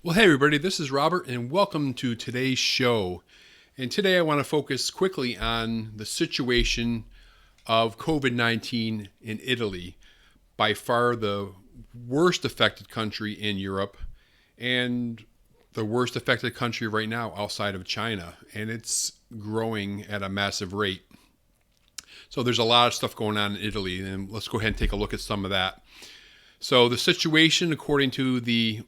Well, hey everybody, this is Robert and welcome to today's show. And today I want to focus quickly on the situation of COVID-19 in Italy, by far the worst affected country in Europe and the worst affected country right now outside of China. And it's growing at a massive rate. So there's a lot of stuff going on in Italy, and let's go ahead and take a look at some of that. So the situation, according to the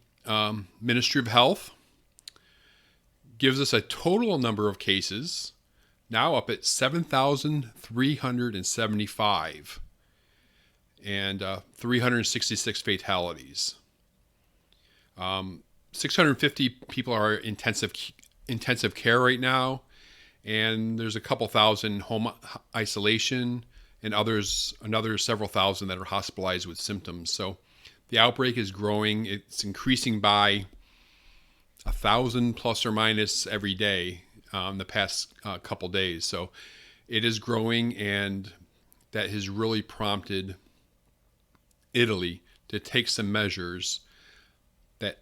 Ministry of Health, gives us a total number of cases now up at 7,375 and 366 fatalities. 650 people are intensive care right now, and there's a couple thousand home isolation, and another several thousand that are hospitalized with symptoms. So the outbreak is growing. It's increasing by 1,000 plus or minus every day the past couple days. So it is growing, and that has really prompted Italy to take some measures that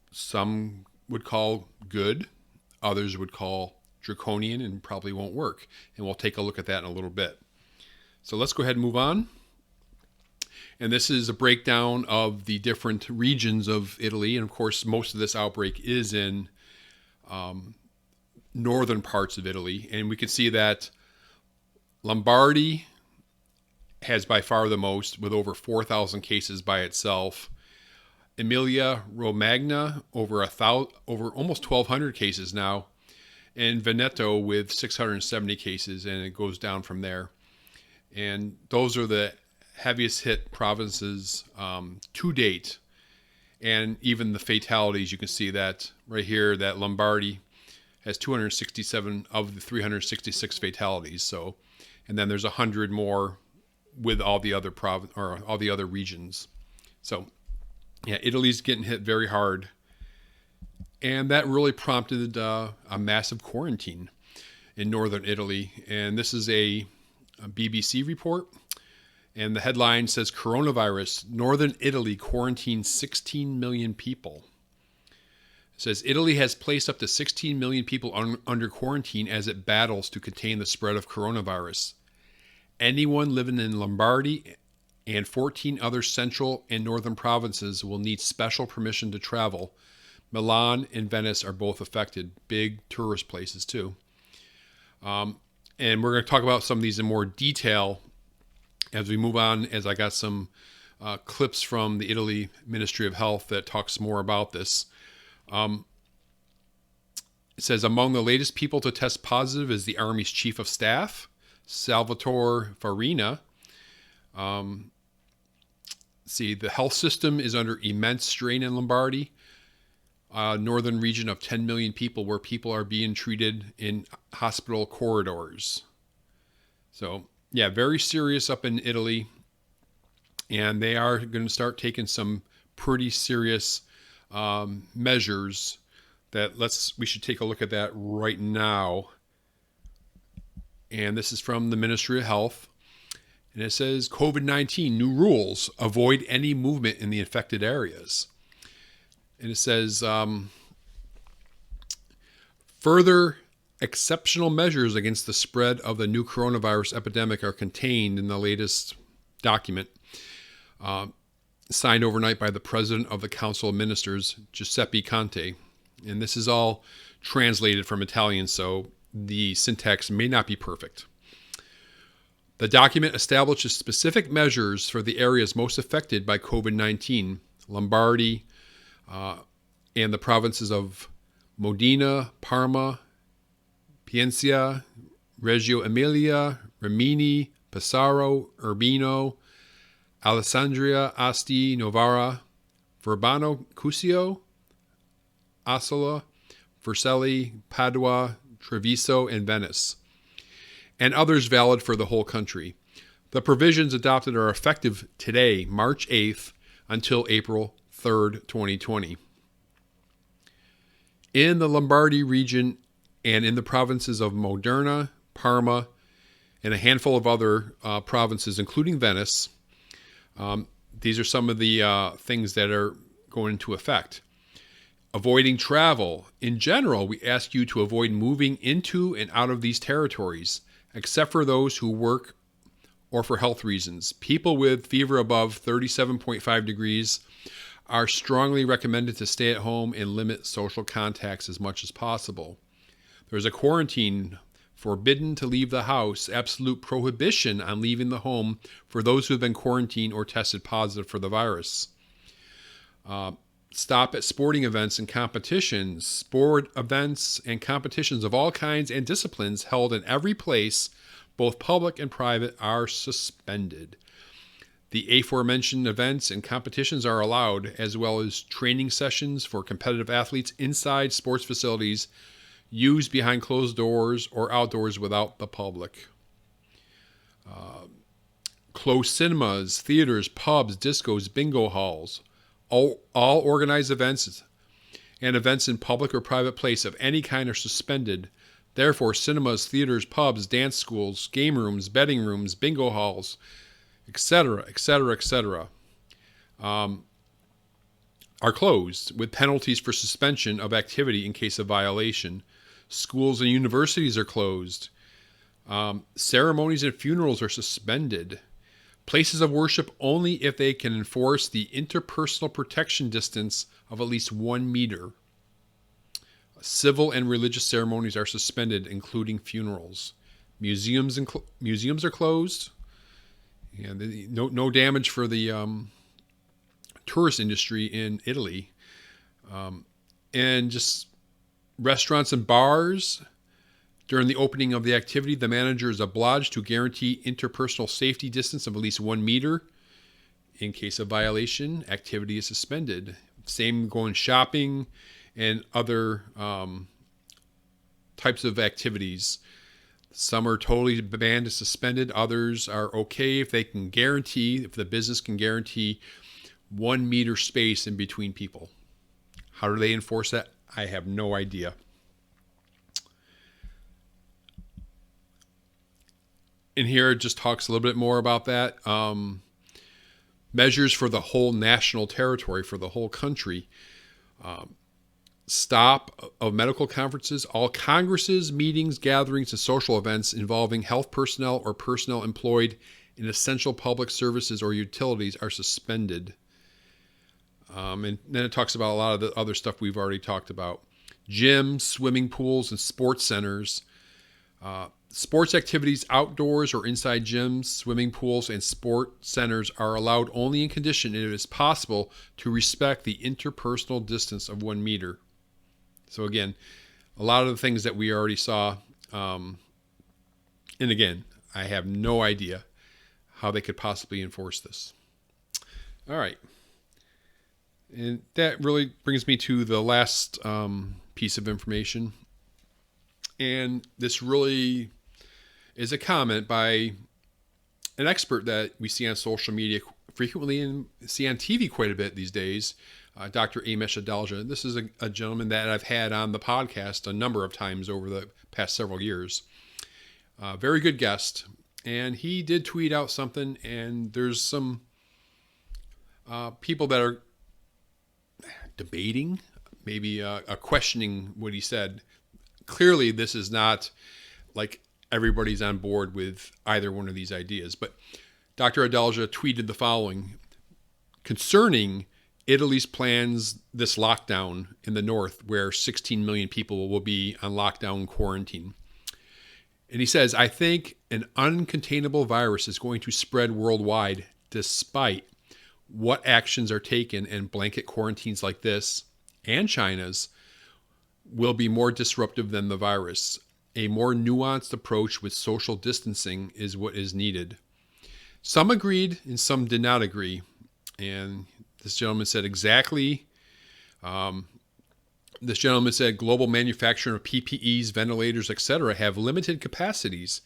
some would call good, others would call draconian, and probably won't work. And we'll take a look at that in a little bit. So let's go ahead and move on. And this is a breakdown of the different regions of Italy. And of course, most of this outbreak is in northern parts of Italy. And we can see that Lombardy has by far the most, with over 4,000 cases by itself. Emilia-Romagna over almost 1,200 cases now. And Veneto with 670 cases, and it goes down from there. And those are the heaviest hit provinces to date. And even the fatalities, you can see that right here, that Lombardy has 267 of the 366 fatalities. So, and then there's 100 more with all the other all the other regions. So yeah, Italy's getting hit very hard. And that really prompted a massive quarantine in northern Italy. And this is a BBC report. And the headline says, Coronavirus, Northern Italy quarantines 16 million people. It says, Italy has placed up to 16 million people under quarantine as it battles to contain the spread of coronavirus. Anyone living in Lombardy and 14 other central and northern provinces will need special permission to travel. Milan and Venice are both affected, big tourist places too. And we're going to talk about some of these in more detail as we move on, as I got some clips from the Italy Ministry of Health that talks more about this. It says, among the latest people to test positive is the Army's Chief of Staff, Salvatore Farina. The health system is under immense strain in Lombardy, northern region of 10 million people, where people are being treated in hospital corridors. So, yeah, very serious up in Italy, and they are going to start taking some pretty serious measures that we should take a look at that right now. And this is from the Ministry of Health, and it says, COVID-19, new rules, avoid any movement in the infected areas. And it says, further exceptional measures against the spread of the new coronavirus epidemic are contained in the latest document, signed overnight by the President of the Council of Ministers, Giuseppe Conte. And this is all translated from Italian, so the syntax may not be perfect. The document establishes specific measures for the areas most affected by COVID-19, Lombardy, and the provinces of Modena, Parma, Piacenza, Reggio Emilia, Rimini, Pesaro, Urbino, Alessandria, Asti, Novara, Verbano, Cusio, Assola, Vercelli, Padua, Treviso, and Venice, and others valid for the whole country. The provisions adopted are effective today, March 8th, until April 3rd, 2020. In the Lombardy region and in the provinces of Modena, Parma, and a handful of other provinces, including Venice, these are some of the things that are going into effect. Avoiding travel. In general, we ask you to avoid moving into and out of these territories, except for those who work or for health reasons. People with fever above 37.5 degrees are strongly recommended to stay at home and limit social contacts as much as possible. There's a quarantine, forbidden to leave the house, absolute prohibition on leaving the home for those who have been quarantined or tested positive for the virus. Stop at sporting events and competitions. Sport events and competitions of all kinds and disciplines held in every place, both public and private, are suspended. The aforementioned events and competitions are allowed, as well as training sessions for competitive athletes inside sports facilities used behind closed doors or outdoors without the public. Closed cinemas, theaters, pubs, discos, bingo halls. All organized events and events in public or private place of any kind are suspended. Therefore, cinemas, theaters, pubs, dance schools, game rooms, betting rooms, bingo halls, etc., etc., etc., are closed with penalties for suspension of activity in case of violation. Schools and universities are closed. Ceremonies and funerals are suspended. Places of worship only if they can enforce the interpersonal protection distance of at least 1 meter. Civil and religious ceremonies are suspended, including funerals. Museums are closed. And no damage for the tourist industry in Italy. And just restaurants and bars. During the opening of the activity, the manager is obliged to guarantee interpersonal safety distance of at least 1 meter. In case of violation, activity is suspended. Same going shopping and other types of activities. Some are totally banned and suspended. Others are okay if the business can guarantee 1 meter space in between people. How do they enforce that? I have no idea. And here it just talks a little bit more about that. Measures for the whole national territory, for the whole country. Stop of medical conferences. All congresses, meetings, gatherings, and social events involving health personnel or personnel employed in essential public services or utilities are suspended. And then it talks about a lot of the other stuff we've already talked about. Gyms, swimming pools, and sports centers. Sports activities outdoors or inside gyms, swimming pools, and sport centers are allowed only in condition, if it is possible, to respect the interpersonal distance of 1 meter. So again, a lot of the things that we already saw. And again, I have no idea how they could possibly enforce this. All right. And that really brings me to the last piece of information. And this really is a comment by an expert that we see on social media frequently and see on TV quite a bit these days, Dr. Amesh Adalja. This is a gentleman that I've had on the podcast a number of times over the past several years. Very good guest. And he did tweet out something, and there's some people that are debating, maybe questioning what he said. Clearly, this is not like everybody's on board with either one of these ideas. But Dr. Adalja tweeted the following concerning Italy's plans this lockdown in the north, where 16 million people will be on lockdown quarantine. And he says, I think an uncontainable virus is going to spread worldwide despite what actions are taken, and blanket quarantines like this and China's will be more disruptive than the virus. A more nuanced approach with social distancing is what is needed. Some agreed and some did not agree. And this gentleman said exactly. This gentleman said global manufacturing of PPEs, ventilators, etc. have limited capacities.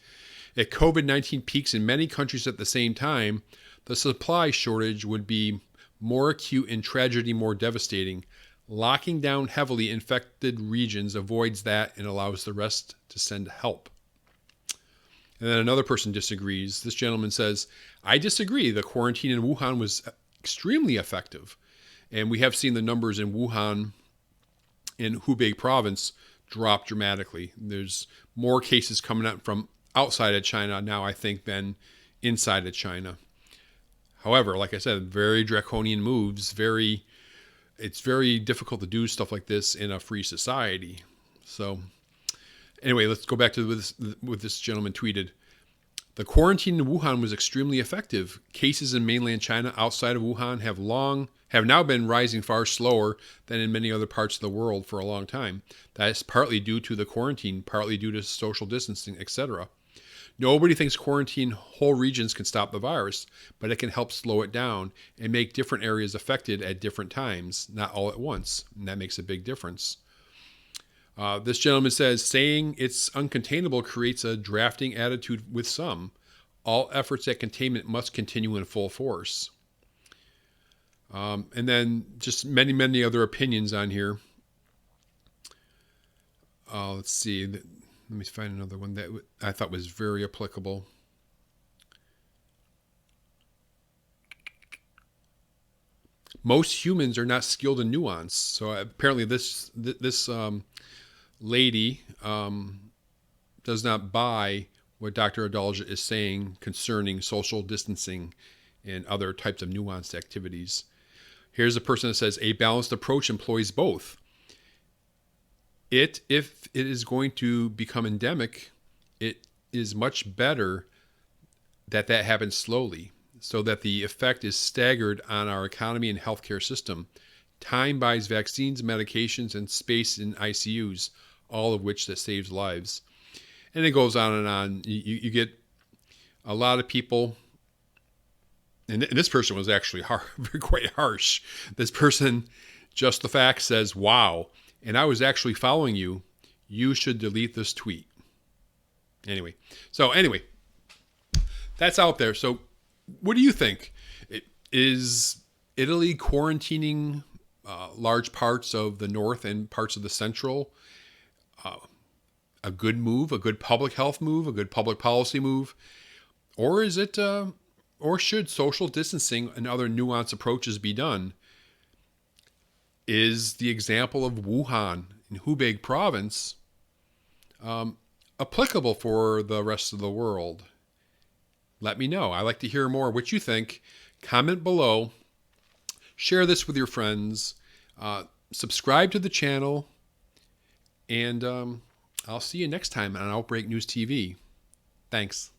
If COVID-19 peaks in many countries at the same time, the supply shortage would be more acute and tragedy more devastating. Locking down heavily infected regions avoids that and allows the rest to send help. And then another person disagrees. This gentleman says, I disagree. The quarantine in Wuhan was extremely effective. And we have seen the numbers in Wuhan in Hubei province dropped dramatically. There's more cases coming up from outside of China now, I think, than inside of China. However, like I said, very draconian moves. It's very difficult to do stuff like this in a free society. So anyway, let's go back to what this gentleman tweeted. The quarantine in Wuhan was extremely effective. Cases in mainland China outside of Wuhan have now been rising far slower than in many other parts of the world for a long time. That is partly due to the quarantine, partly due to social distancing, etc. Nobody thinks quarantine whole regions can stop the virus, but it can help slow it down and make different areas affected at different times, not all at once. And that makes a big difference. This gentleman says, saying it's uncontainable creates a drafting attitude with some. All efforts at containment must continue in full force. And then just many, many other opinions on here. Let's see. Let me find another one that I thought was very applicable. Most humans are not skilled in nuance. So apparently this lady does not buy what Dr. Adalja is saying concerning social distancing and other types of nuanced activities. Here's a person that says, a balanced approach employs both. If it is going to become endemic, it is much better that happens slowly so that the effect is staggered on our economy and healthcare system. Time buys vaccines, medications, and space in ICUs, all of which that saves lives. And it goes on and on. You get a lot of people, and this person was actually quite harsh. This person, just the fact, says, wow, and I was actually following you. You should delete this tweet. Anyway, that's out there. So what do you think? Is Italy quarantining large parts of the north and parts of the central a good move, a good public health move, a good public policy move? Or is it, or should social distancing and other nuanced approaches be done? Is the example of Wuhan in Hubei province applicable for the rest of the world? Let me know. I'd like to hear more what you think. Comment below. Share this with your friends. Subscribe to the channel. And I'll see you next time on Outbreak News TV. Thanks.